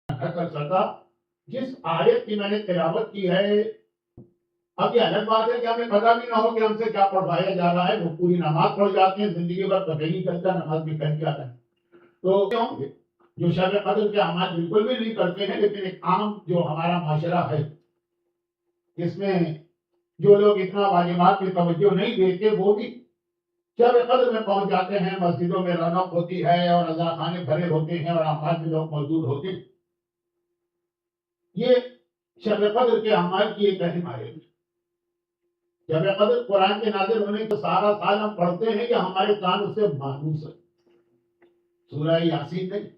نہ کر سکا جس آیت کی میں نے تلاوت کی ہے. اب یہ الگ بات ہے کہ ہمیں پتہ بھی نہ ہو کہ ہم سے کیا پڑھوایا جا رہا ہے. وہ پوری نماز پڑھ جاتے ہیں, زندگی بھر پتہ نہیں چلتا, نماز بھی کٹ جاتا ہے. تو کیوں جو شب قدر کے اعمال بالکل بھی نہیں کرتے ہیں, لیکن ایک عام جو ہمارا معاشرہ ہے اس میں جو لوگ اتنا واجبات میں توجہ نہیں دیتے وہ بھی شب قدر میں پہنچ جاتے ہیں. مسجدوں میں رونق ہوتی ہے اور رضا خانے بھرے ہوتے ہیں اور اعمال میں لوگ موجود ہوتے ہیں. یہ شب قدر کے اعمال کی ایک اہم آیت ہے. شب قدر قرآن کے نازل ہونے کے سارا سال ہم پڑھتے ہیں کہ ہمارے کان اس سے مانوس ہے. سورہ یاسین نہیں,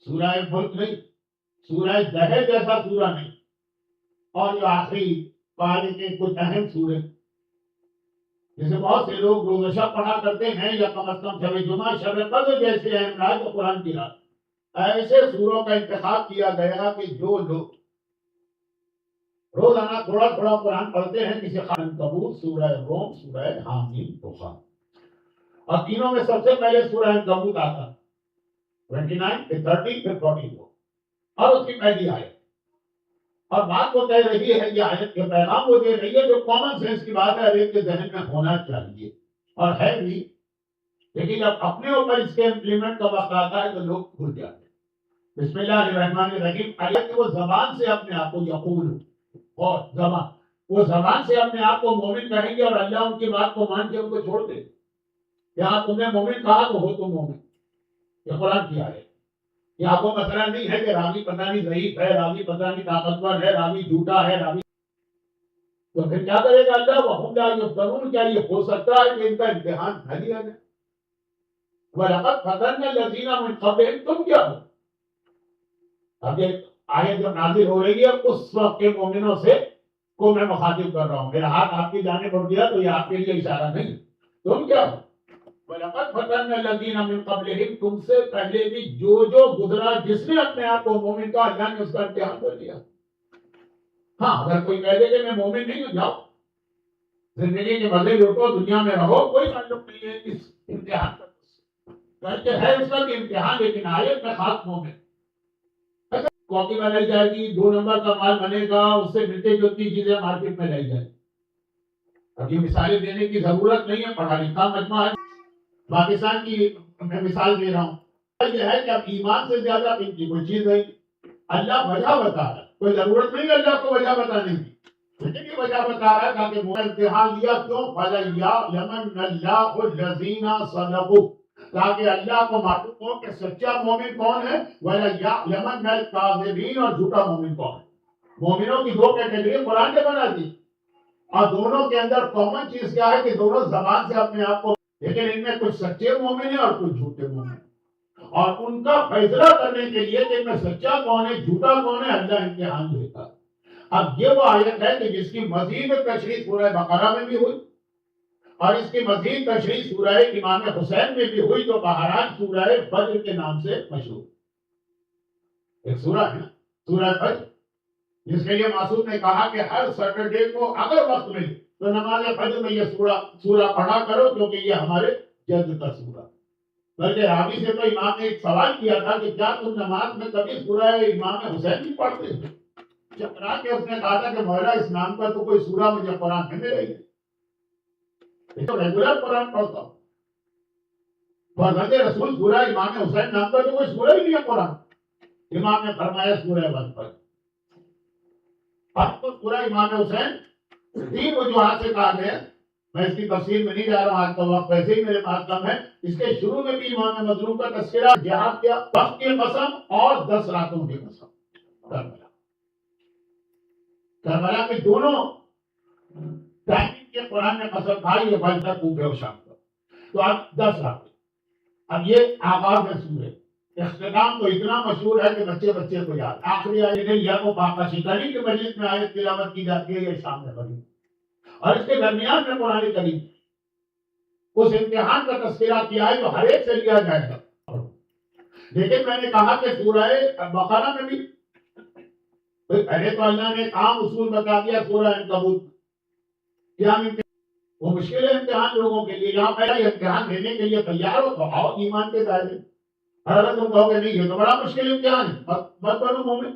سورہ ملک نہیں, سورہ دہر جیسا سورہ نہیں, اور جو آخری پارے کے کچھ اہم سورے جیسے بہت سے لوگ روزہ پڑھا کرتے ہیں یا کم از کم شب جمعہ, شب قدر جیسے اہم رات کو قرآن کی رات, ایسے سوروں کا انتخاب کیا گیا کہ جو لوگ روزانہ تھوڑا تھوڑا قرآن پڑھتے ہیں, کسی عنکبوت, سورہ روم, سورہ حامیم, طوفان, اور تینوں میں سب سے پہلے سورہ عنکبوت آتا 29 پھر 30 پھر 42 اور اس کی پہلی آیت. اور بات وہ کہہ رہی ہے, یہ آیت کے پیغام وہ دے رہی ہے جو کامن سینس کی بات ہے, ہر ایک کے ذہن میں ہونا چاہیے اور ہے بھی, لیکن جب اپنے اوپر اس کے امپلیمنٹ کا وقت آتا ہے تو لوگ بھول جاتے ہیں. بسم اللہ الرحمن الرحیم, آیت وہ زبان سے اپنے آپ کو یقول, اور زبان وہ زبان سے اپنے آپ کو مومن کہیں گے اور اللہ ان کی بات کو مان کے ان کو چھوڑ دے. یہاں تم نے مومن کہا تو ہو تم مومن, یہ قرآن کی آیت. یہاں وہ مسئلہ نہیں ہے کہ راوی پتہ نہیں ضعیف ہے, راوی پتہ نہیں طاقتور ہے, راوی جھوٹا ہے, راوی تو پھر کیا کرے گا اللہ, وَهُمْ لَا يُفْتَنُونَ, کیا یہ ہو سکتا ہے کہ ان کا امتحان نہ لیا جائے؟ وَلَقَدْ فَتَنَّا الَّذِينَ مِن قَبْلِهِمْ, تم کیا ہو؟ اب یہ آیت جب نازل ہو رہی ہے اس وقت کے مومنوں سے کو میں مخاطب کر رہا ہوں. میرا ہاتھ آپ کی جانب اٹھ گیا تو یہ آپ کے لیے اشارہ نہیں, تم کیا ہو؟ وَلَقَدْ فَتَنَّا الَّذِينَ مِن قَبْلِهِمْ, تم سے پہلے بھی جو گزرا, جس نے اپنے آپ کو مومن کہا, اللہ نے اس کا امتحان کر لیا. ہاں, اگر کوئی کہہ دے کہ میں مومن نہیں ہوں, جاؤ زندگی کے مزے لوٹو, دنیا میں رہو, کوئی تعلق نہیں ہے اس امتحان کا. کہتے ہے اس کا کہ امتحان, لیکن آیت میں خاص مومن. کاپی بنائی جائے گی, 2 نمبر کا مال بنے گا, اس سے ملتی جلتی چیزیں مارکیٹ میں لائی جائیں. اب یہ مثالیں دینے کی ضرورت نہیں ہے, پڑھا لکھا مجمع ہے. پاکستان کی میں مثال دے رہا ہوں. یہ ہے کہ اب ایمان سے زیادہ قیمتی کوئی چیز نہیں. اللہ وجہ بتا رہا ہے, کوئی ضرورت نہیں اللہ کو وجہ بتانے کی, لیکن یہ وجہ بتا رہا ہے تاکہ وہ امتحان لیا کیوں, فَلَيَعْلَمَنَّ اللَّهُ الَّذِينَ صَدَقُوا, تاکہ اللہ کو معلوم ہو کہ سچا مومن کون ہے, وَلَيَعْلَمَنَّ الْكَاذِبِينَ, اور جھوٹا مومن کون ہے. مومنوں کی 2 کیٹیگری قرآن نے بنا دی, اور دونوں کے اندر کامن چیز کیا ہے کہ دونوں زبان سے اپنے آپ کو, لیکن ان میں کچھ سچے مومن ہیں اور کچھ جھوٹے مومن ہیں, اور ان کا فیصلہ کرنے کے لیے کہ ان میں سچا کون ہے جھوٹا کون ہے, اللہ امتحان دیتا ہے. اب یہ وہ آیت ہے کہ جس کی مزید تشریح سورہ بقرہ میں بھی ہوئی اور اس کی مزید تشریح سورہ امام حسین میں بھی ہوئی, جو بہرحال سورہ فجر کے نام سے مشہور. ایک سورہ ہے سورہ فجر, جس کے لیے معصوم نے کہا کہ ہر سیٹرڈے کو اگر وقت ملے تو نماز فجر میں یہ سورہ پڑھا کرو, کیونکہ یہ ہمارے جد کا سورہ. بلکہ راوی سے تو امام نے ایک سوال کیا تھا کہ کیا تم نماز میں کبھی سورہ امام حسین نہیں پڑھتے تھے؟ چکرا کے اس نے کہا تھا کہ مولا اس نام کا تو کوئی سورہ مجھے قرآن میں ملے گی, یہ تو ریگولر قرآن پڑھتا ہوں. حضرت رسول سورہ امام حسین نام کا تو کوئی سورہ ہی نہیں ہے قرآن. امام نے فرمایا سورہ پر اب تو سورہ امام حسین 3 وجوہات سے کہا گیا. میں اس کی تفصیل میں نہیں جا رہا ہوں, آج کا وقت ویسے ہی میرے پاس کم ہے. اس کے شروع میں بھی امام مظلوم کا تذکرہ, جہاد کیا, وقت کی قسم اور 10 راتوں کی قسم. کربلا کے دونوں ٹائمنگ کے قرآن نے قسم کھائی, یہ بل تک اوپر و شام کا. تو اب 10 راتیں. اب یہ آغاز ہے سورہ. اختتام تو اتنا مشہور ہے کہ بچے بچے کو یاد. آخری آیت ہے یا وہ پاکا شکری کے مجلس میں آیت تلاوت کی جاتی ہے, یہ شام میں بنی, اور اس کے درمیان میں قرآن کریم اس امتحان کا تذکرہ کیا ہے جو ہر ایک سے لیا جائے گا. لیکن میں نے کہا کہ سورہ بقرہ میں بھی پہلے تو اللہ نے ایک عام اصول بتا دیا سورہ عنکبوت. کیا وہ مشکل ہے امتحان لوگوں کے لیے, یہاں پہلے امتحان دینے کے لیے تیار ہو تو آؤ ایمان کے دائرے. اور اگر تم کہو گے نہیں یہ تو بڑا مشکل امتحان ہے، مت بنو مومن۔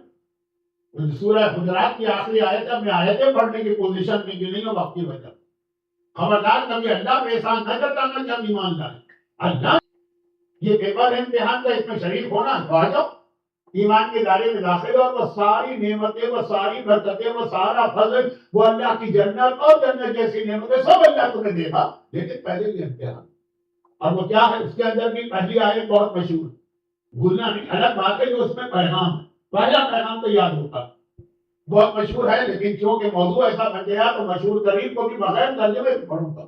سورہ حجرات کی آخری آیت ہے، میں آیتیں پڑھنے کی پوزیشن میں بھی نہیں ہوں وقت کی وجہ، خبردار کبھی اللہ پہ احسان نہ جتانا کہ ہم ایمان لائیں۔ اللہ یہ پیپر ہے امتحان کا، اس میں شریک ہونا تو آ جاؤ، ایمان کے دائرے میں داخل ہو، وہ ساری نعمتیں، وہ ساری برکتیں، وہ سارا فضل، وہ اللہ کی جنت اور جنت جیسی نعمتیں سب اللہ تمہیں دے گا، لیکن پہلے بھی امتحان۔ اور وہ کیا ہے؟ اس کے اندر بھی پہلی آیت بہت مشہور، بھولنا نہیں، الگ بات ہے جو اس میں پیغام ہے، پہلا پیغام تو یاد ہوتا، بہت مشہور ہے، لیکن کیونکہ موضوع ایسا بن گیا تو مشہور ترین کو بھی بغیر ترجمے سے پڑھوں گا۔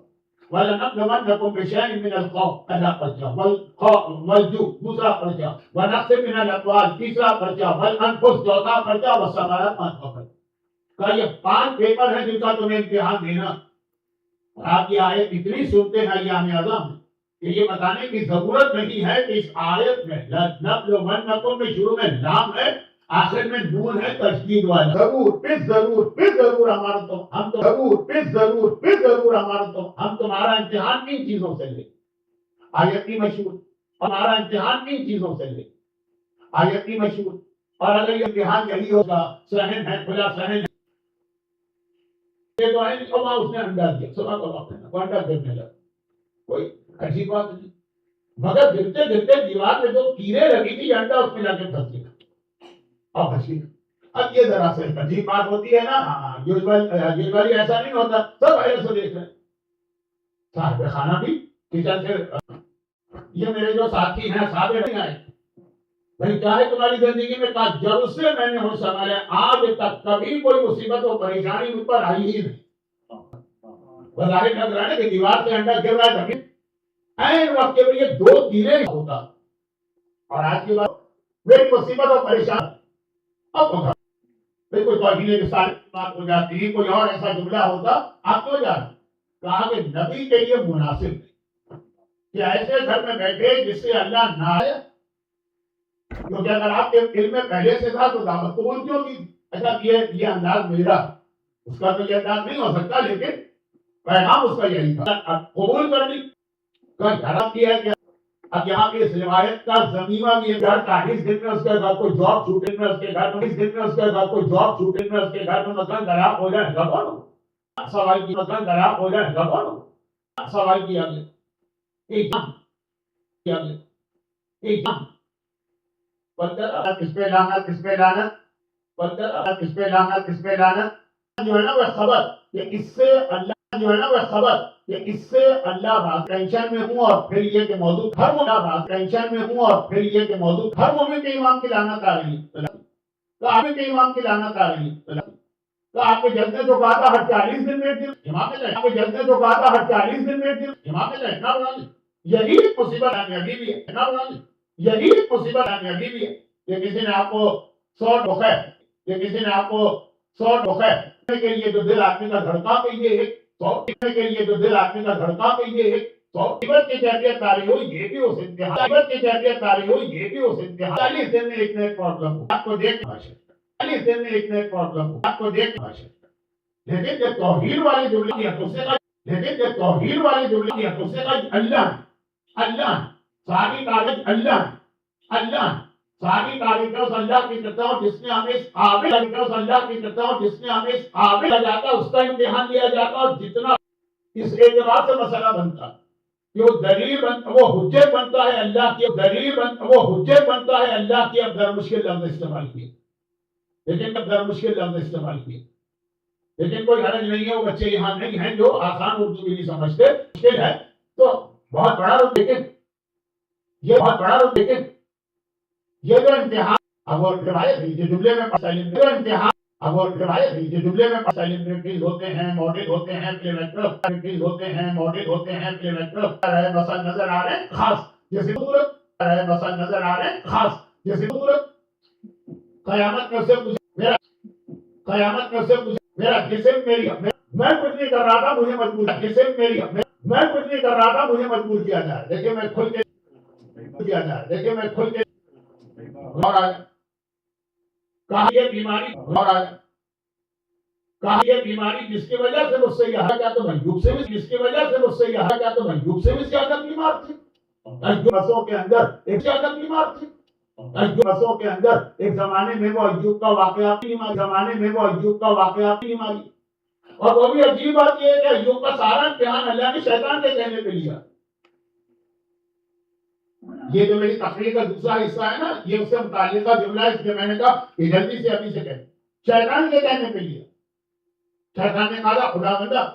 وَلَنَبْلُوَنَّكُمْ بِشَيْءٍ مِّنَ الْخَوْفِ پہلا پرچہ، وَالْجُوعِ دوسرا پرچہ، وَنَقْصٍ مِّنَ الْأَمْوَالِ تیسرا پرچہ، وَالْأَنفُسِ چوتھا پرچہ، وَالثَّمَرَاتِ پانچواں پرچہ۔ کہ یہ 5 پیپر ہیں جن کا تمہیں امتحان دینا۔ اور آپ یہ آیت اتنی سنتے ہیں ایام اعظم میں کہ یہ بتانے کی ضرورت نہیں ہے کہ اس آیت میں لَنَبْلُوَنَّكُمْ میں شروع میں لام ہے، آخر میں نون ہے تشدید والا، ضرور پھر ضرور پھر ضرور ہمارا تو ہم تو ضرور پھر ضرور ہمارا تو ہم تمہارا امتحان کن چیزوں سے لیں، آیت کی مشہور، ہمارا امتحان کن چیزوں سے لیں، آیت کی مشہور۔ اور اگر یہ امتحان یہی ہوگا، صحن ہے کھلا صحن ہے، یہ تو ہے نہیں کہ اس نے انڈا دیا، صبح کو آپ نے انڈا دینے لگا، کوئی عجیب بات نہیں، مگر گرتے گرتے دیوار میں جو کیڑے لگی تھی انڈا اس میں جا کے پھنس گیا۔ اب ہنسی، اب یہ ذرا سے عجیب بات ہوتی ہے نا، یوزلی ایسا نہیں ہوتا، سب ایسے دیکھ رہے ہیں، صاحب خانہ بھی کچن سے، یہ میرے جو ساتھی ہیں ساتھ نہیں آئے، بھائی کیا ہے تمہاری زندگی میں؟ کہا جب سے میں نے ہوش سنبھالا آج تک کبھی کوئی مصیبت اور پریشانی مجھ پر آئی ہی نہیں۔ بظاہر لگ رہا ہے کہ دیوار سے انڈا گر رہا ہے زمین، این وقت کے لیے 2 تیرے ہوتا، اور آج کی بات میری مصیبت اور پریشانی اب ہوگا، کوئی توہین کے ساتھ بات ہو جاتی، کوئی اور ایسا جملہ ہوتا، آپ کیوں جا رہے؟ کہا کہ نبی کے لیے مناسب نہیں کہ ایسے گھر میں بیٹھے جس سے اللہ نہ آئے، کیونکہ اگر آپ کے علم میں پہلے سے تھا تو دعوت قبول کیوں کی؟ اچھا یہ انداز میرا، اس کا تو یہ انداز نہیں ہو سکتا، لیکن پیغام اس کا یہی تھا، قبول کر لی۔ حیرت کی ہے کہ اب یہاں کی اس روایت کا زمینہ بھی ہے، گھر کا 20 دن میں اس کے گھر کوئی جاب چھوٹے میں، اس کے گھر 20 دن میں اس کے گھر کوئی جاب چھوٹے میں، اس کے گھر میں مثلا دریافت ہو جائے گا کون؟ سوال کی مثلا دریافت ہو جائے گا کون؟ سوال کیا گیا ایک کس پہ لعنت، کس پہ لعنت، کس پہ لعنت، کس پہ لعنت، جو ہے نا وہ خبر کہ اس سے اللہ، جو ہے نا وہ خبر کہ اس سے اللہ بات ٹینشن میں ہوں، اور پھر یہ کہ موضوع ہر بات ٹینشن میں ہوں، اور پھر یہ کہ موضوع ہر مومن کے امام کی لعنت آ رہی ہے، تو آپ کے امام کی لعنت آ رہی ہے، تو آپ کے جلدے جو کہا تھا ہر 40 دن میں امام نے آپ کے جلدے جو کہا تھا ہر 40 دن میں امام نے اتنا بنا لی، یہی مصیبت کامیابی بھی ہے، اتنا بنا لی، یہی مصیبت کامیابی بھی ہے کہ کسی نے آپ کو 100 ٹوکا ہے، کہ کسی نے آپ کو 100 ٹوکا ہے کے لیے جو دل آدمی کا دھڑکا پہ یہ ایک 100 کے لیے جو دل آدمی کا دھڑکا پہ یہ ایک 100 کی کیفیت تاری ہوئی، یہ بھی اس انتہا کی کیفیت تاری ہوئی، یہ بھی اس انتہا 40 دن میں ایک نئے پرابلم ہو، آپ کو دیکھنا ہے 40 دن میں ایک نئے پرابلم ہو، آپ کو دیکھنا ہے، لیکن جب توحید والے جملے کی حقوق کا، لیکن جب توحید والے جملے کی حقوق کا اللہ ساری کاغذ اللہ ساری کاغذ اللہ کی کرتا ہوں، جس نے ہمیں اس قابل اللہ کی کرتا ہوں، جس نے ہمیں اس قابل جاتا اس کا امتحان لیا جاتا، اور جتنا اس اعتبار سے مسئلہ بنتا کہ وہ دلیل بنتا، وہ حجت بنتا ہے اللہ کی، دلیل بنتا، وہ حجت بنتا ہے اللہ کی۔ اب ذرا مشکل لفظ استعمال کیے، لیکن اب ذرا مشکل لفظ استعمال کیے، لیکن کوئی حرج نہیں ہے، وہ بچے یہاں نہیں ہیں جو آسان اردو بھی نہیں سمجھتے، مشکل ہے تو بہت بڑا روپ، لیکن یہ بہت بڑا روپ، لیکن یہ جو امتحان اب وہ روایت جو جملے میں جو امتحان اب وہ روایت جو جملے میں سیلیبریٹیز ہوتے ہیں، ماڈل ہوتے ہیں، سیلیبریٹیز ہوتے ہیں، ماڈل ہوتے ہیں، سیلیبریٹیز مثلا نظر آ رہے ہیں خاص جیسے صورت مثلا نظر آ رہے ہیں خاص جیسے صورت قیامت میں سے میرا قیامت میں سے میرا جسم میری میں کچھ نہیں کر رہا تھا، مجھے مجبور جسم میری میں کچھ نہیں کر رہا تھا، مجھے مجبور کیا جائے، دیکھیں میں کھل کے کیا جائے، دیکھیں میں کھل کے اور آیا کہا یہ بیماری اور آیا کہا یہ بیماری جس کی وجہ سے مجھ سے یہ کیا تو میں یوگ سے بھی جس کی وجہ سے مجھ سے یہ کیا تو میں یوگ سے بھی زیادہ بیمار تھی، مسوں کے اندر ایک زیادہ بیمار تھی. مسوں کے اندر ایک زمانے میں وہ ایوب کا واقعہ بیماری. اور وہ بھی عجیب بات یہ ہے کہ ایوب کا سارا امتحان اللہ نے شیطان کے کہنے پہ لیا. یہ جو میری تقریر کا دوسرا حصہ ہے نا، یہ اس سے متعلقہ جملہ ہے، اس میں نے کہا کہ جلدی سے ابھی سے کہے شیطان کے کہنے پہ لیا. شیطان نے کہا خدا بندہ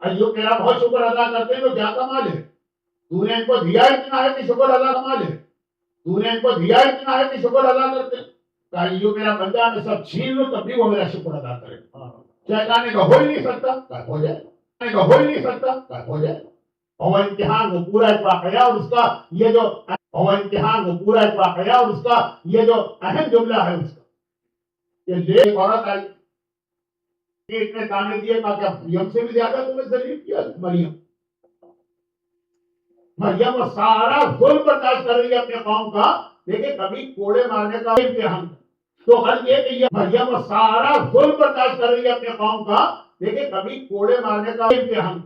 ایوب میرا بہت شکر ادا کرتے ہیں تو کیا کمال ہے، تو نے ان کو دیا اتنا ہے کہ شکر ادا کمال ہے، تو نے ان کو دیا اتنا ہے کہ شکر ادا کرتے. کہا ایوب میرا بندہ میں سب چھین لوں تب بھی وہ میرا شکر ادا کرے. شیطان نے کہا ہو ہی نہیں سکتا. کہا ہو جائے. ہو ہی نہیں سکتا. کہا ہو جائے. اور امتحان وہ پورا ایک واقعہ اور اس کا یہ جو اہم جملہ ہے اس کا کہ لے عورت آئی کہ اتنے تانے دیے کہا کہ مریم سے بھی زیادہ تمہیں ذلیل کیا. مریم وہ سارا ظلم برداشت کر رہی ہے اپنے قوم کا، لیکن کبھی کوڑے مارنے کا امتحان. تو ہر یہ کہ مریم وہ سارا ظلم برداشت کر رہی ہے اپنے قوم کا، لیکن کبھی کوڑے مارنے کا امتحان.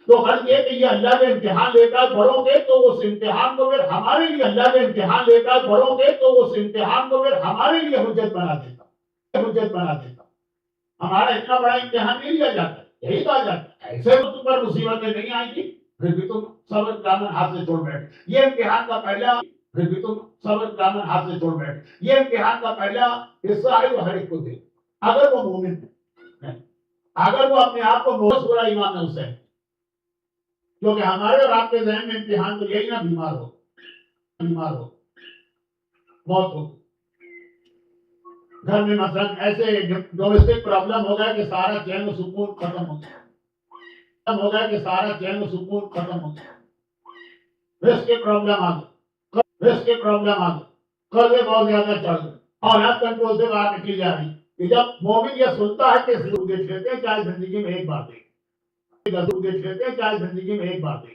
تو ہر یہ کہ یہ اللہ نے امتحان لے کر پڑھو گے تو اس امتحان کو پھر ہمارے لیے حجت بنا دیتا. ہمارا اتنا بڑا امتحان نہیں لیا جاتا. یہی کہا جاتا ہے ایسے تو تم پر مصیبتیں نہیں آئیں گی پھر بھی تم صبر دامن ہاتھ سے چھوڑ بیٹھے. یہ امتحان کا پہلا حصہ ہے وہ ہر ایک کو دے، اگر وہ مومن ہے، اگر وہ اپنے آپ کو بہت برا ایمان ہے اسے. کیونکہ ہمارے اور آپ کے ذہن میں امتحان تو یہی نہ بیمار ہو موت ہو. گھر میں مثلا ایسے ڈومیسٹک پرابلم ہو گیا کہ سارا چین و سکون ختم ہو گیا. رزق کے پرابلم آ گئے، قرضے بہت زیادہ چل گئے، اولاد کنٹرول سے باہر نکلی جا رہی. کہ جب مومن یہ سنتا ہے کہ دیکھ لیتے ہیں چاہے زندگی میں ایک بات ہے،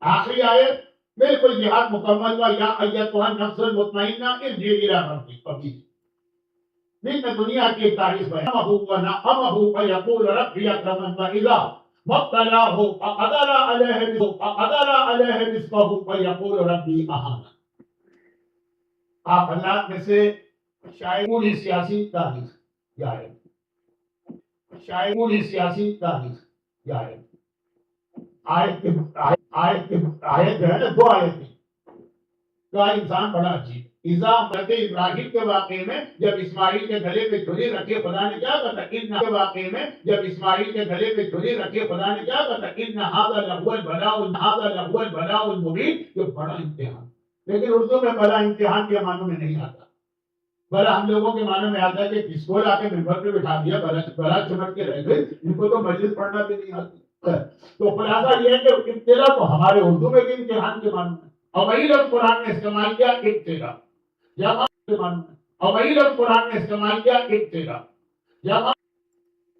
آخری آیت بالکل جہاد مکمل ہوا. یا ایتھا النفس المطمئنہ ارجعی الی ربک. میں دنیا کی تاریخ بیان فیقول ربی اکرمن فاذا مبتلاه فقدر علیہ رزقہ فیقول ربی اہانن. آپ اللہ میں سے شاید پوری سیاسی تاریخ یا ہے، آیت جو ہے نا، دو آیتیں کا انسان بڑا عجیب. ابراہیم کے واقعے میں جب اسماعیل کے گلے پہ چھری رکھے خدا نے کیا کہا؟ ان ھذا لہو البلاء المبین. یہ بڑا امتحان. لیکن اردو میں بڑا امتحان کے معنوں میں نہیں آتا. بڑا ہم لوگوں کے معنوں میں آتا ہے کہ کس کو لا کے ممبر پہ بٹھا دیا، بڑا چمٹ کے رہ گئے، ان کو تو مجلس پڑھنا بھی نہیں آتی. تو خلاصہ یہ ہے کہ ابتلا تو ہمارے اردو میں بھی امتحان کے معنوں میں، اور وہی لفظ قرآن نے استعمال کیا ابتلا. جب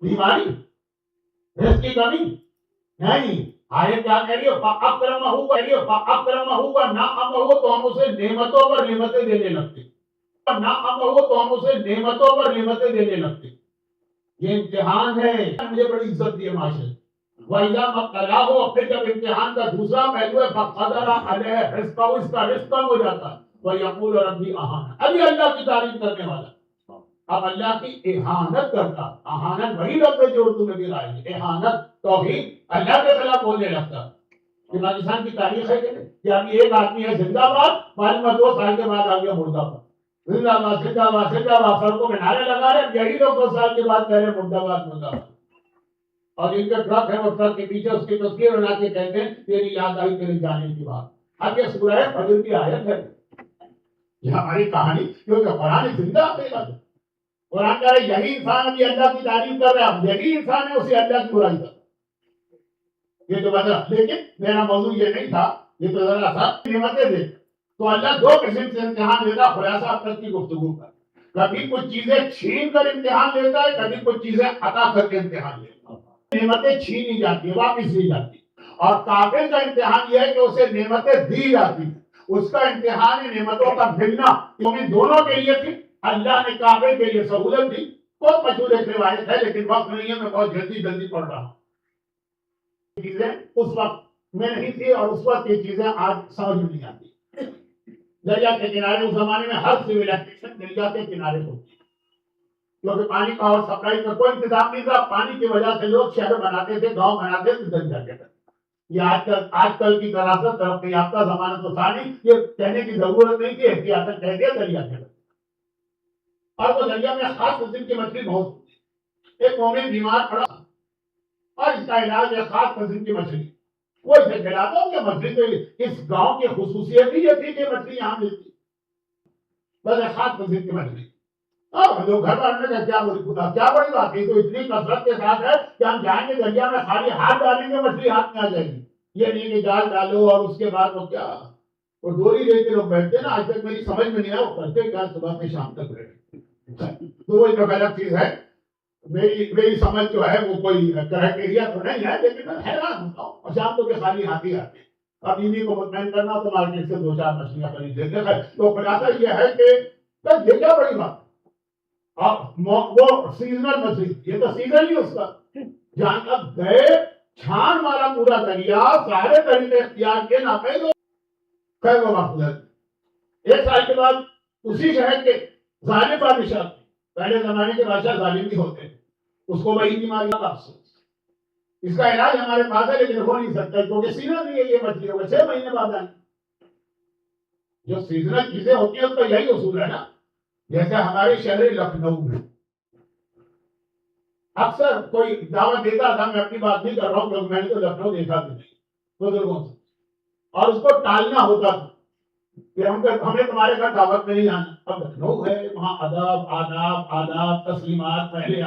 بیماری، رزق کی کمی نہیں. آیت کیا کہہ رہی ہو؟ فَأَكْرَمَهُ وَنَعَمَهُ. تو ہم اسے نعمتوں پر نعمتیں دینے لگتے. یہ امتحان ہے. مجھے بڑی عزت دی ہے معاشرے. وَإِذَا مَبْتَلَاهُ. پھر جب امتحان کا دوسرا پہلو ہے فَقَدَرَ عَلَيْهِ رِزْقَهُ، اس کا رزق کم ہو جاتا ہے. وَيَقُولُ رَبِّي أَهَانَ. ابھی اللہ کی تعریف کرنے والا، اب اللہ کی اہانت کرتا. اہانت وہی لفظ ہے جو اردو میں بھی آئی ہے. اہانت توحید اللہ کے خلاف بولنے لگتا. کہ پاکستان کی تاریخ ہے کہ ابھی ایک آدمی ہے زندہ باد، معلوم 2 سال کے بعد آ گیا مردہ باد. زندہ باد سڑکوں میں نعرے لگا رہے. یہی لوگ 2 سال کے بعد کہہ رہے مردہ باد. اور ان کا ٹرک ہے، وہ ٹرک کے پیچھے اس کی تصویر بنا کے کہتے ہیں تیری یاد آئی تیرے جانے کی بات. اب یہ سورہ فجر کی آیت ہے. یہ ہماری کہانی کیونکہ قرآن زندہ ہے. قرآن کہہ رہے یہی انسان ابھی اللہ کی تعریف کر رہا ہے، یہی انسان ہے اسی اللہ کی برائی کر. یہ تو بدلا. لیکن میرا موضوع یہ نہیں تھا، یہ تو ذرا سا نعمتیں دے. تو اللہ 2 قسم سے امتحان دیتا. خلاصہ اب تک کی گفتگو کا، کبھی کچھ چیزیں چھین کر امتحان لیتا ہے، کبھی کچھ چیزیں عطا کر کے امتحان لیتا ہے. نعمتیں چھینی جاتی ہیں، واپس لی جاتی. اور کافر کا امتحان یہ ہے کہ اسے نعمتیں دی جاتی ہیں. اس کا امتحان ہے نعمتوں کا ملنا. کیونکہ دونوں کے لیے تھی. اللہ نے کافر کے لیے سہولت دی. بہت مشہور ایک روایت ہے لیکن وقت نہیں ہے، میں بہت جلدی پڑھ رہا ہوں. چیزیں اس وقت میں نہیں تھی اور اس وقت یہ چیزیں آج سمجھ میں نہیں آتی. دریا کے کنارے اس زمانے میں ہر سیویلائزیشن دریا کے کنارے ہوتی، کیونکہ پانی کا اور سپلائی کا کوئی انتظام نہیں تھا. پانی کی وجہ سے لوگ شہر بناتے تھے، گاؤں بناتے تھے دریا کے. یہ آج کل کی طرح سے ترقی یافتہ زمانہ تو تھا نہیں، یہ کہنے کی ضرورت نہیں تھی، احتیاطاً کہہ دیا دریا کے. اور وہ دریا میں خاص قسم کی مچھلی بہت ہوتی ہے. ایک مومن بیمار پڑا اور اس کا علاج ہے خاص قسم کی مچھلی. وہ اسے کھلاتا ہوں کہ مچھلی تو اس گاؤں کی خصوصیت ہی یہ تھی کہ مچھلی یہاں ملتی، بس خاص قسم کی مچھلی. جو گھر والوں نے کیا بڑی بات ہے، تو اتنی کثرت کے ساتھ ہے کہ ہم جائیں گے دریا میں خالی ہاتھ ڈالیں گے مچھلی ہاتھ میں آ جائے گی. یہ نہیں کہ جال ڈالو اور اس کے بعد وہ کیا وہ ڈوری لے کے لوگ بیٹھتے نا. آج تک میری سمجھ میں نہیں آیا وہ کرتے کیا صبح سے شام تک رہے. تو وہ ایک غلط چیز ہے. میری سمجھ جو ہے وہ کوئی کرائٹیریا تو نہیں ہے، لیکن میں حیران ہوتا ہوں اور شام کو کہ خالی ہاتھ ہی آتے. اب انہیں کو مطمئن کرنا تو مارکیٹ سے 2-4 مچھلیاں خرید لیتے ہیں. تو خلاصہ یہ ہے کہ یہ کیا بڑی بات. اب وہ سیزنل مچھلی، یہ تو سیزن ہی اس کا. جہاں تک گئے چھان والا پورا دریا سارے طریقے اختیار کے ناپے دو خیر و مقصد. ایک سال کے بعد اسی شہر کے ظالم بادشاہ، پہلے زمانے کے بادشاہ ظالم بھی ہوتے، اس کو وہی بیماری کا افسوس. اس کا علاج ہمارے پاس ہے لیکن ہو نہیں سکتا کیونکہ سیزن نہیں ہے. یہ مچھلی ہوگا 6 مہینے بعد آئیں. جو سیزنل چیزیں ہوتی ہیں اس کا یہی اصول ہے نا. جیسے ہمارے شہر لکھنؤ میں اکثر کوئی دعوت دیتا تھا، میں اپنی بات نہیں کر رہا ہوں کیونکہ میں نے تو لکھنؤ دیکھا بھی نہیں بزرگوں سے، اور اس کو ٹالنا ہوتا تھا کہ ہمیں تمہارے گھر دعوت میں نہیں آنا. اب لکھنؤ ہے، وہاں ادب آداب تسلیمات، پہلے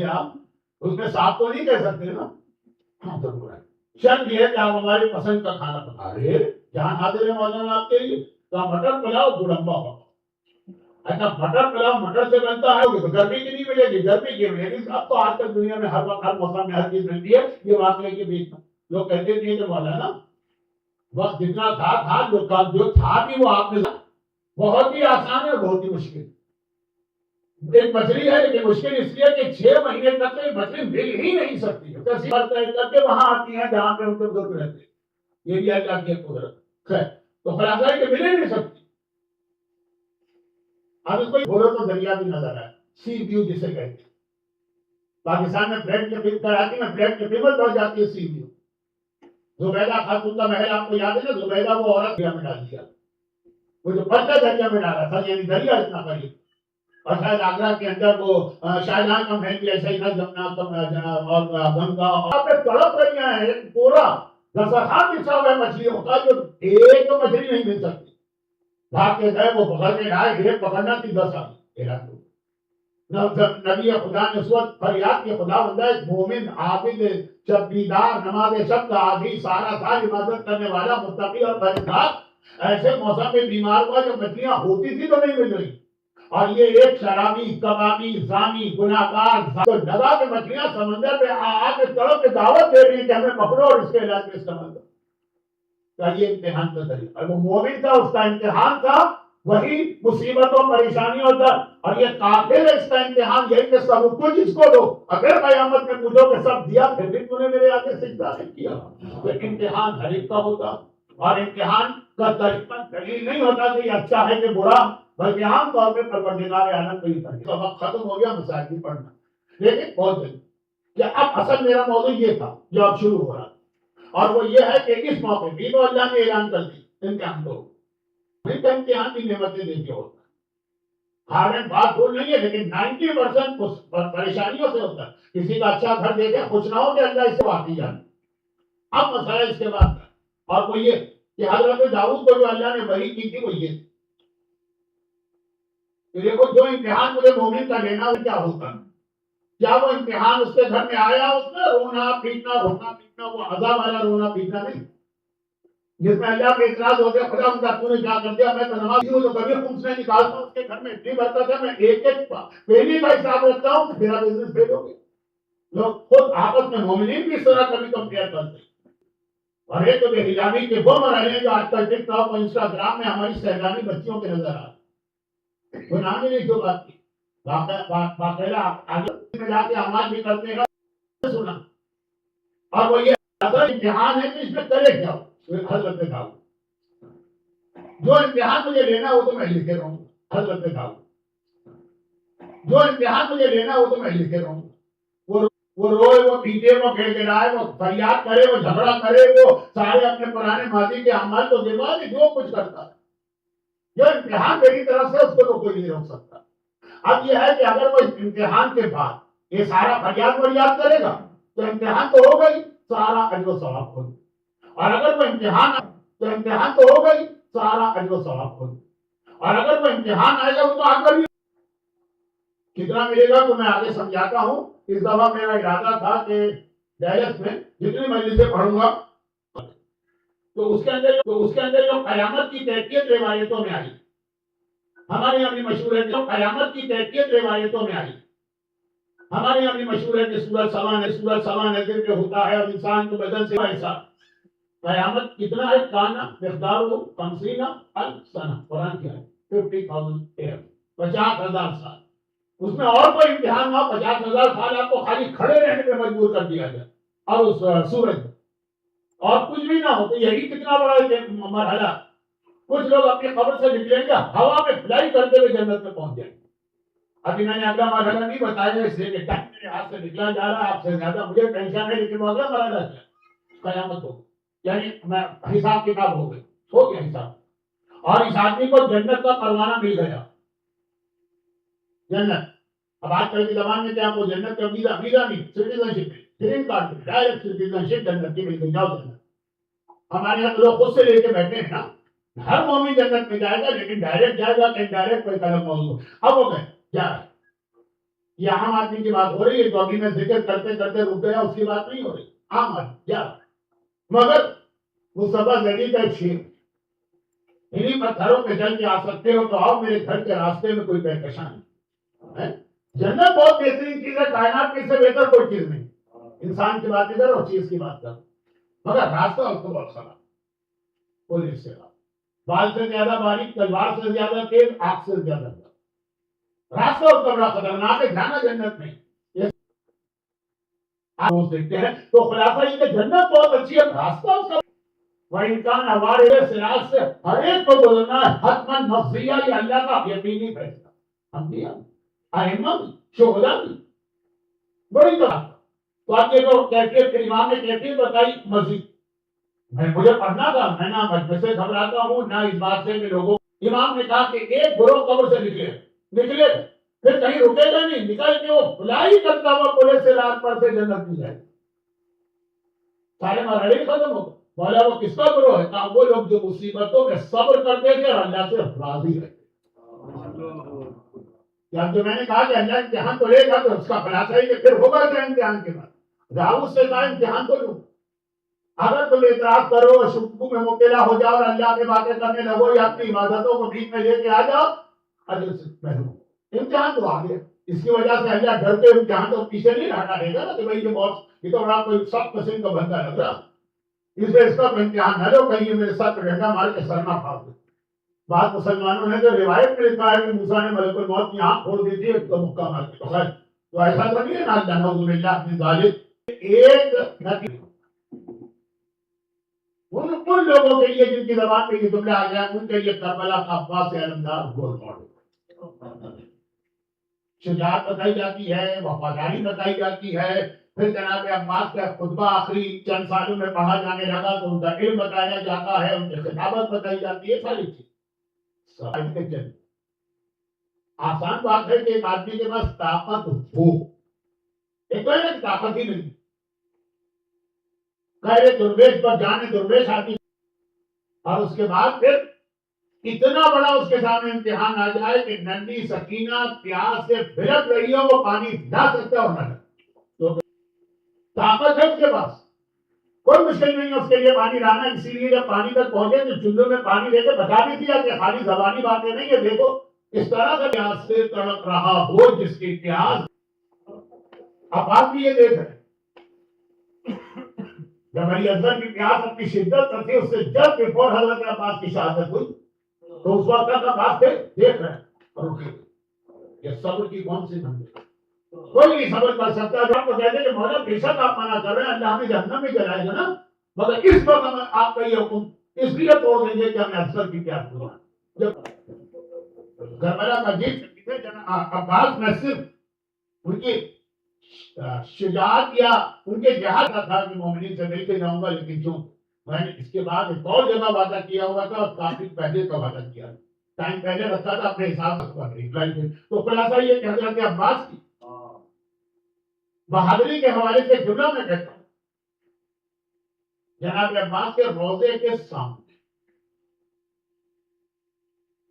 آپ اس میں صاف تو نہیں کہہ سکتے نا. شرط یہ ہے کہ آپ ہماری پسند کا کھانا پکا رہے. جہاں حاضر ہے مولانا آپ کے لیے تو مٹر پلاؤ گڑمبا ہو. ایسا مٹر پلاؤ مٹر سے بنتا ہے تو گرمی کی نہیں ملے گی، گرمی کی ملے گی. اب تو آج کل دنیا میں ہر وقت ہر موسم میں ہر چیز ملتی ہے. یہ واقعے کے بیچ میں لوگ کہتے تھے کہ مولانا وقت جتنا تھا جو تھا بھی وہ آپ نے بہت ہی آسان ہے اور بہت ہی مشکل. ایک مچھلی ہے لیکن مشکل اس لیے کہ 6 مہینے تک تو یہ مچھلی مل ہی نہیں سکتی. کر کے وہاں آتی ہیں جہاں پہ ان کے بزرگ رہتے. یہ بھی اللہ کی قدرت ہے. تو خلاصہ ہے کہ مل ہی نہیں سکتی. اب اس کو بولو تو دریا بھی نظر آئے، سی ویو جسے کہتے ہیں. پاکستان میں فلیٹ کی کراچی میں فلیٹ کی قیمت بڑھ جاتی ہے سی ویو. زبیدہ خاتون کا محل آپ کو یاد ہے نا، زبیدہ وہ عورت دریا میں ڈال دیا. وہ جو پرچہ دریا میں ڈالا تھا، یعنی دریا اتنا قریب. اور شاید آگرہ کے اندر وہ شاہجہاں کا محل بھی ایسا ہی تھا، جمنا اور گنگا آپ تڑپ رہی ہیں. پورا دسترخوان بچھا ہوا ہے مچھلیوں کا، جو ایک تو مچھلی نہیں مل سکتی. بھاگ کے گئے وہ پکڑ کے لائے، ایک پکڑنا تھی 10 سال. نبی خدا نے اس وقت فریاد کے خدا بندہ ایک مومن عابد شبیدار نماز شب کا عادی سارا سال عبادت کرنے والا متقی اور پرہیزگار ایسے موسم میں بیمار ہوا جب مچھلیاں ہوتی تھی تو نہیں مل رہی. اور یہ ایک شرابی کبابی زانی گناہگار لگا کے مچھلیاں سمندر پہ آ کے تڑپ کے دعوت دے رہی کہ ہمیں پکڑو اور اس کے علاج میں استعمال کرو. یہ امتحان کا طریقہ. وہ مومن تھا، اس کا امتحان تھا وہی مصیبتوں پریشانیوں تک. اور یہ کافر ہے، اس کا امتحان یہی کہ سب کچھ اس کو دو. اگر قیامت میں پوچھو کہ سب دیا پھر بھی تو نے میرے آگے سجدہ نہیں کیا. تو امتحان ہر ایک کا ہوتا، اور امتحان کا طریقہ دلیل نہیں ہوتا کہ یہ اچھا ہے کہ برا، بلکہ عام طور پہ پروردگار عالم کو ہی طریقہ. وقت ختم ہو گیا مسائل بھی پڑھنا، لیکن بہت جلدی کہ اب اصل میرا موضوع یہ تھا جو اب شروع ہو رہا، اور وہ یہ ہے کہ اس موقع بھی تو اللہ نے اعلان کر دی امتحان دو. امتحان کی نعمتیں دیکھے ہوتا ہارڈ اینڈ بات بول نہیں ہے، لیکن 90% پریشانیوں سے ہوتا ہے. کسی کا اچھا گھر دیکھے خوش نہ ہو کہ اللہ اس سے واقعی جانے. اب مسئلہ اس کے بعد اور وہ یہ کہ حضرت داؤد کو جو اللہ نے وحی کی تھی وہ یہ دیکھو جو امتحان مجھے مومن کا لینا وہ کیا ہوتا. کیا وہ امتحان اس کے گھر میں آیا، اس میں رونا پیٹنا وہ عذاب والا رونا پیٹنا نہیں جس میں اللہ کے اعتراض ہو گیا خدا کا تو نے کیا کر دیا. میں تو نمازی ہوں تو کبھی خون سے نکالتا ہوں. اس کے گھر میں اتنی برکت ہے، میں ایک پہلی کا حساب رکھتا ہوں، میرا بزنس فیل ہو گیا. لوگ خود آپس میں مومنین بھی اس طرح کبھی کمپیئر کرتے ہیں. اور ایک تو بے حجابی کے وہ مرحلے جو آج کل ٹک ٹاک اور انسٹاگرام میں ہماری سیلانی بچیوں کے نظر آتے. وہ نام ہی نہیں جو بات کی باقاعدہ آگے میں جا کے آواز بھی کرتے ہیں سنا. اور وہ یہ اصل امتحان ہے کہ اس میں کرے کیا حضرت داؤد. جو امتحان مجھے لینا وہ تو میں لکھے رہوں حضرت داؤد. جو امتحان مجھے لینا وہ تو میں لکھے رہوں. وہ روئے، وہ پیٹے، وہ گڑگڑائے، وہ فریاد کرے، وہ جھگڑا کرے، وہ سارے اپنے پرانے ماضی کے اعمال کو دماغ جو کچھ کرتا ہے، جو امتحان میری طرف سے اس کو تو کوئی نہیں روک سکتا. اب یہ ہے کہ اگر وہ امتحان کے بعد یہ سارا فریاد وریاد کرے گا تو امتحان تو ہو گئی، سارا اجر و ثواب کھول. اور اگر وہ امتحان تو ہو گئی، سارا اجر و ثواب کھول. اور اگر وہ امتحان آئے گا وہ تو آ کر کتنا ملے گا تو میں آگے سمجھاتا ہوں. اس دفعہ میرا ارادہ تھا کہ ڈیلس میں جتنی مجلسیں پڑھوں گا تو اس کے اندر جو قیامت کی 33 روایتوں میں آئی، ہمارے یہاں بھی مشہور ہے جو قیامت کی 33 روایتوں میں آئی. ہمارے یہاں بھی مشہور ہے کہ سورج سوا نظر پہ ہوتا ہے اور انسان کو بدن سے ایسا. قیامت کتنا ہے؟ کانا مقدار 50 الف سنہ. قرآن کیا ہے؟ 50,000 ایئر، 50,000 سال. اس میں اور کوئی امتحان ہوا 50,000 سال آپ کو خالی کھڑے رہنے پہ مجبور کر دیا جائے اور اس سورج اور کچھ بھی نہ ہو تو یہی کتنا بڑا مرحلہ. کچھ لوگ اپنی قبر سے نکلیں گے ہوا میں فلائی کرتے ہوئے جنت میں پہنچ جائیں گے. ابھی میں نے اگلا مرحلہ نہیں بتایا اس لیے کہ ٹائم میرے ہاتھ سے نکلا جا رہا ہے، آپ سے زیادہ مجھے ٹینشن ہے، لیکن وہ اگلا مرحلہ کیا؟ قیامت ہو یعنی میں حساب کتاب ہو گیا حساب. اور اس آدمی کو جنت کا پروانہ مل گیا. جنت اب آج کل کے زمانے میں کیا وہ جنت کا ویزا نہیں، سٹیزن شپ، گرین کارڈ، ڈائریکٹ سٹیزن شپ جنت کی مل گئی. جاؤ جنت. ہمارے یہاں لوگ خود سے لے کے بیٹھے ہیں نا، ہر مومن جنت میں جائے گا لیکن ڈائریکٹ جائے گا کہ ڈائریکٹ کوئی قدم موضوع. اب ہو گئے کیا یہ عام آدمی کی بات ہو رہی ہے، تو ابھی میں ذکر کرتے کرتے رک گیا، اس کی بات نہیں ہو رہی. عام آدمی کیا مگر وہ سبا زدی کا شیر انہیں پتھروں پہ چل کے آ سکتے ہو تو آؤ میرے گھر کے راستے میں کوئی کہکشان ہے. جنت بہت بہترین چیز ہے، کائنات میں سے بہتر کوئی چیز نہیں. انسان کی بات ادھر اور چیز کی بات کرو، مگر راستہ اس کو بہت خراب. پولیس سے بال سے زیادہ باریک، تلوار سے زیادہ تیز، آگ سے زیادہ راستہ اس کا بڑا خطرناک ہے. جانا جنت میں آپ دیکھتے ہیں تو خلاصہ یہ کہ جنت بہت اچھی ہے، راستہ اس کا وہ انسان ہمارے سراج سے ہر ایک کو گزرنا ہے. حتمن مفضیہ یہ اللہ کا یقینی فیصلہ. انبیاء ائمہ شہداء بڑی بات. تو آپ دیکھو کیفیت کے امام نے کیفیت بتائی مزید. مجھے پڑھنا تھا، میں نہ مجمع سے گھبراتا ہوں نہ اس بات سے کہ لوگوں. امام نے کہا کہ ایک گروہ قبر سے نکلے پھر کہیں رکے گا نہیں، نکل کے وہ فلائی کرتا ہوا پولیس سے رات پر سے جنت میں جائے. سارے مرحلے ختم ہو گئے. بولا وہ کس کا گروہ ہے؟ کہا وہ لوگ جو مصیبتوں میں صبر کرتے تھے اور اللہ سے راضی رہتے. جب جو میں نے کہا کہ اللہ امتحان تو لے گا تو اس کا خلاصہ ہے کہ پھر ہوگا کیا امتحان کے بعد؟ داؤد سے کہا امتحان تو لوں. اگر تم اعتراض کرو اور شکو میں مبتلا ہو جاؤ اور اللہ کی باتیں کرنے لگو یا اپنی عبادتوں کو بیچ میں لے کے آ جاؤ، اجر سے محروم. امتحان تو آ گیا. اس کی وجہ سے اللہ ڈرتے امتحان تو پیچھے نہیں ہٹا دے گا نا کہ بھائی یہ تو بڑا کوئی سخت قسم کا بندہ لگ رہا، اس لیے اس کا امتحان نہ لو، کہیں میرے ساتھ ڈنڈا مار کے سر نہ پھاڑ دے. بعض مسلمانوں نے جو روایت میں لکھا ہے کہ موسیٰ نے ملک الموت کی آنکھ کھول دی تھی ایک تو مکہ مار کے. تو ایسا تو نہیں ہے نا نعوذ باللہ من ذالک. ایک نبی ان لوگوں کے لیے جن کی زبان پہ یہ جملہ آ گیا ان کے لیے کربلا کا عباس علمدار گول ماڈل. شجاعت بتائی جاتی ہے، وفاداری بتائی جاتی ہے. پھر جناب عباس کا خطبہ آخری چند سالوں میں پڑھا جانے لگا تو ان کا علم بتایا جاتا ہے، ان کی خطابت بتائی جاتی ہے. ساری چیز آسان بات ہے کہ ایک آدمی کے پاس طاقت ہو، ایک تو ہے طاقت ہی نہیں. درویش پر جانے درویش آتی اور اس کے بعد پھر اتنا بڑا اس کے سامنے امتحان آ جائے کہ نندی سکینہ پیاس سے بھڑک رہی ہے، وہ پانی لا سکتا اور نہ تو طاقت ہے اس کے پاس، کوئی مشکل نہیں ہے اس کے لیے پانی لانا. اسی لیے جب پانی تک پہنچے تو چلو میں پانی لے کے بتا بھی دیا کہ خالی زبانی باتیں نہیں ہے. دیکھو اس طرح سے پیاس سے تڑپ رہا ہو جس کی پیاس. اب آپ بھی یہ دیکھ رہے ہیں جب علی اصغر کی پیاس اپنی شدت تک تھی، اس سے جب بفور حضرت عباس کی شہادت ہوئی تو اس وقت تک عباس تھے دیکھ رہے ہیں. یہ صبر کی کون سی منزل؟ کوئی نہیں صبر کر سکتا. جو آپ کو کہتے ہیں کہ مولا بے شک آپ منع کر رہے ہیں اللہ ہمیں جہنم میں جلائے گا نا, مگر اس وقت ہم آپ کا یہ حکم اس لیے توڑ دیں گے کہ ہمیں افسر کی پیار ہوا. جب کربلا کا جیت عباس میں صرف ان کی شجاعت یا ان کے جہاد کا تھا کہ مومنین سے مل کے جاؤں گا, لیکن جو میں نے اس کے بعد ایک اور جگہ وعدہ کیا ہوا تھا اور کافی پہلے کا وعدہ کیا, ٹائم پہلے رکھا تھا اپنے حساب سے. تو خلاصہ یہ کہ حضرت عباس کی بہادری کے حوالے سے جملہ میں کہتا ہوں, جناب عباس کے روزے کے سامنے,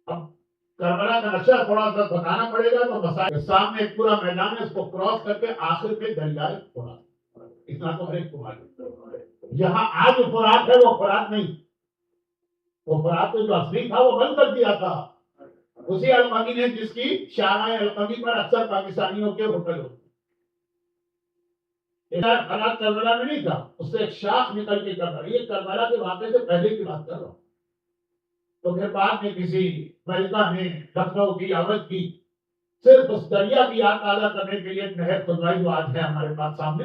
اب کربلا کا نقشہ تھوڑا سا بتانا پڑے گا تو مسائل کے سامنے ایک پورا میدان ہے, اس کو کراس کر کے آخر پہ دریائے فرات, اتنا تو ہر ایک کو معلوم. جہاں آج فرات ہے وہ فرات نہیں, وہ فرات تو جو اصلی تھا وہ بند کر دیا تھا. اسی القمی نے جس کی شاہراہ القمی پر اکثر پاکستانیوں کے ہوٹل ہوتے, فرات کربلا میں نہیں تھا, اس سے ایک شاخ نکل کے کربلا, یہ کربلا کے واقعے سے پہلے کی بات کر رہا ہوں. تو پھر بعد میں کسی ملکہ نے لکھنؤ کی عورت کی صرف اس دریا کی یاد تازہ کرنے کے لیے نہر کھدوائی جو آج ہے ہمارے پاس سامنے,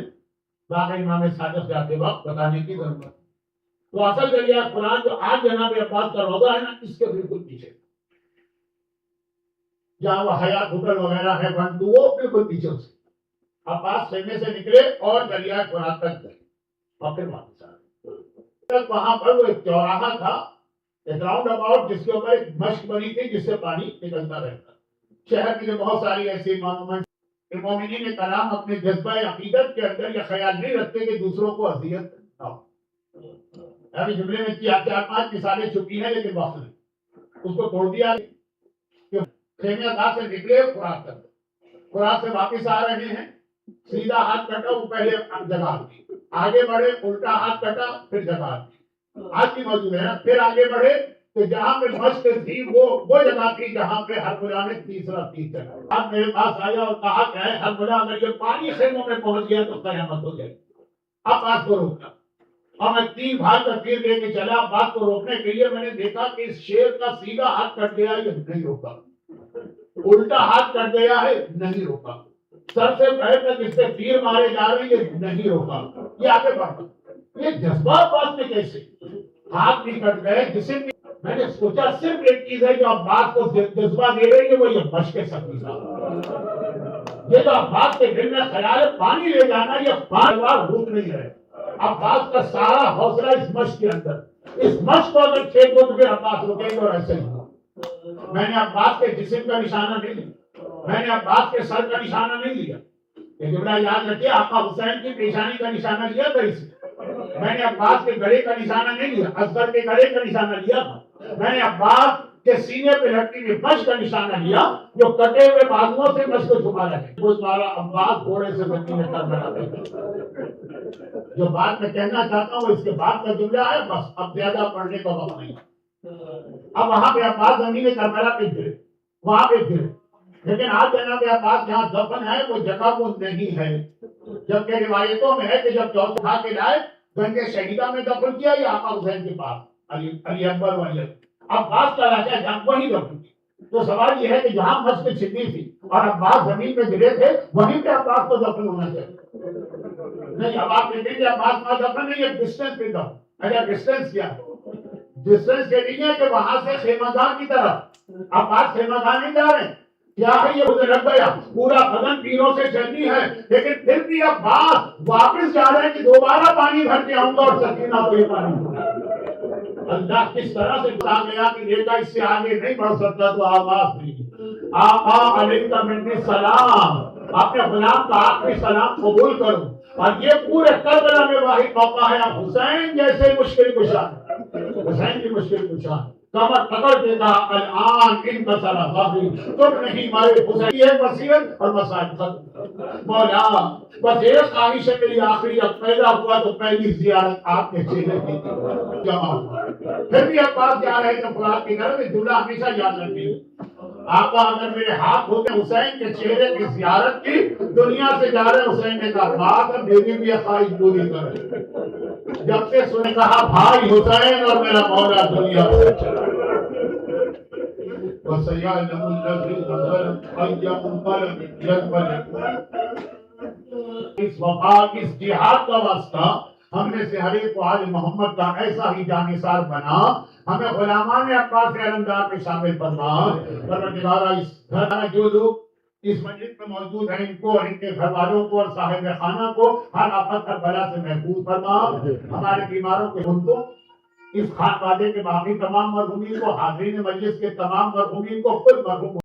باقی امام صادق جاتے وقت بتانے کی ضرورت. تو اصل دریا قرآن جو آج جناب عباس کا روزہ ہے نا, اس کے بالکل پیچھے جہاں وہ حیات ہوٹل وغیرہ ہے بند, وہ بالکل پیچھے سے عباس خیمے سے نکلے اور دریا قرآن تک گئے اور پھر واپس آ گئے. وہاں پر وہ ایک چوراہا تھا, ایک راؤنڈ اباؤٹ, جس کے اوپر ایک مشق بنی تھی جس سے پانی نکلتا رہتا. شہر کی جو بہت ساری ایسی مانومنٹ, مومنین کلام اپنے جذبہ عقیدت کے اندر یہ خیال نہیں رکھتے کہ دوسروں کو اذیت نہ ہو. ابھی جملے میں چار پانچ مثالیں چھپی ہیں لیکن وقت نہیں, اس کو توڑ دیا. خیمے گاہ سے نکلے خوراک کر, خوراک سے واپس آ رہے ہیں, سیدھا ہاتھ کٹا, وہ پہلے جگہ دی, آگے بڑھے الٹا ہاتھ کٹا پھر جگہ دی, آج بھی موجود ہے نا. پھر آگے بڑھے تو جہاں پہ مشق تھی وہ جگہ تھی جہاں پہ حرملہ نے تیسرا تیر چلا. اب میرے پاس آیا اور کہا کہ ہے حرملہ, اگر یہ پانی خیموں میں پہنچ گیا تو قیامت ہو جائے. اب بات کو روکا, اور میں 3 بھائی کا تیر لے کے چلا. بات کو روکنے کے لیے میں نے دیکھا کہ اس شیر کا سیدھا ہاتھ کٹ گیا, یہ نہیں روکا, الٹا ہاتھ کٹ گیا ہے, نہیں روکا, سر سے پیر تک اس سے تیر مارے جا رہے ہیں, یہ نہیں روکا, یہ آگے بڑھا. یہ جذبات بات میں کیسے ہاتھ بھی کٹ گئے, جسے میں نے سوچا صرف ایک چیز ہے جو عباس کو جذبہ دے رہی ہے, وہ یہ مشق سبیلا. یہ جو عباس کے دل میں خیال ہے پانی لے جانا, یہ بار بار روک نہیں ہے. عباس کا سارا حوصلہ اس مشق کے اندر, اس مشق کو اگر کھیل دو تو پھر عباس رکیں گے, اور ایسے ہی. میں نے عباس کے جسم کا نشانہ نہیں لیا, میں نے عباس کے سر کا نشانہ نہیں لیا. یہ جملہ یاد رکھیے, آقا حسین کی پیشانی کا نشانہ لیا تھا اس میں. میں نے عباس کے گلے کا نشانہ نہیں لیا, اصغر کے گلے کا نشانہ لیا تھا. میں نے عباس کے سینے پہ لٹکی ہوئی مشق کا نشانہ لیا, جو کٹے ہوئے بازوؤں سے مشق کو چھپا رہے. وہ سارا عباس گھوڑے سے بچی میں کر بنا دے. جو بات میں کہنا چاہتا ہوں اس کے بعد کا جملہ ہے, بس اب زیادہ پڑھنے کا وقت نہیں. اب وہاں پہ عباس زمین کربلا پہ گرے, وہاں پہ گرے, لیکن آج جناب عباس جہاں دفن ہے وہ جگہ وہ نہیں ہے. جبکہ روایتوں میں ہے کہ جب چوتھ اٹھا کے لائے گنج شہیدہ میں دفن کیا, یا آقا حسین کے پاس علی اکبر والی عباس کا راجہ جہاں وہیں دفن کیا. تو سوال یہ ہے کہ جہاں مشق چھپی تھی اور عباس زمین پہ گرے تھے, وہیں پہ عباس کو دفن ہونا چاہیے. نہیں, اب آپ دیکھیں کہ عباس کا دفن نہیں ہے, ڈسٹینس پہ دفن. اچھا ڈسٹینس کیا ہے؟ ڈسٹینس یہ نہیں ہے کہ وہاں سے خیمہ گاہ کی طرف عباس خیمہ گاہ نہیں جا رہے ہیں. کیا ہے یہ مجھے لگ گیا پورا بدن پیروں سے چلنی ہے, لیکن پھر بھی عباس واپس جا رہے ہیں کہ دوبارہ پانی بھر کے آؤں گا اور سکینہ کو یہ پانی. اللہ کس طرح سے بتا گیا کہ بیٹا اس سے آگے نہیں بڑھ سکتا, تو آواز دی آقا علیہ منی سلام, اپنے غلام کا آخری سلام قبول کرو. اور یہ پورے کربلا میں واحد موقع ہے, حسین جیسے مشکل کشا, حسین کی مشکل کشا کمر پکڑ کے کہا الان ان کا سارا باقی تم نہیں مارے. حسین یہ وصیت اور مسائل ختم. مولا بس ایک خواہش ہے میری آخری, اب پیدا ہوا تو پہلی زیارت آپ کے چہرے کی جمع ہوا. پھر بھی اب بات کیا رہے کہ فلاد کی طرف جملہ ہمیشہ یاد رکھیے, آقا اگر میرے ہاتھ ہوتے حسین کے چہرے کی زیارت کی, دنیا سے جا رہے حسین نے کہا بات اب میری بھی خواہش پوری کرے. جب سے سنے کہا بھائی حسین اور میرا مولا دنیا سے چلا. وَسَيَعْلَمُ الَّذِينَ ظَلَمُوا أَيَّ مُنقَلَبٍ يَنقَلِبُونَ اس وفا اس جہاد کا واسطہ ہم میں سے ہر ایک کو آج محمد کا ایسا ہی جانثار بنا، ہمیں غلامان عباس علمدار میں شامل فرما۔ پروردگارا اس گھر میں جو لوگ اس مجلس میں موجود ہیں ان کو اور ان کے گھر والوں کو اور صاحب خانہ کو ہر آفت ہر بلا سے محفوظ فرما۔ ہمارے بیماروں کے ان کو، اس خانوادے کے باقی تمام مرحومین کو، حاضرین مجلس کے تمام مرحومین کو، خود مرحوم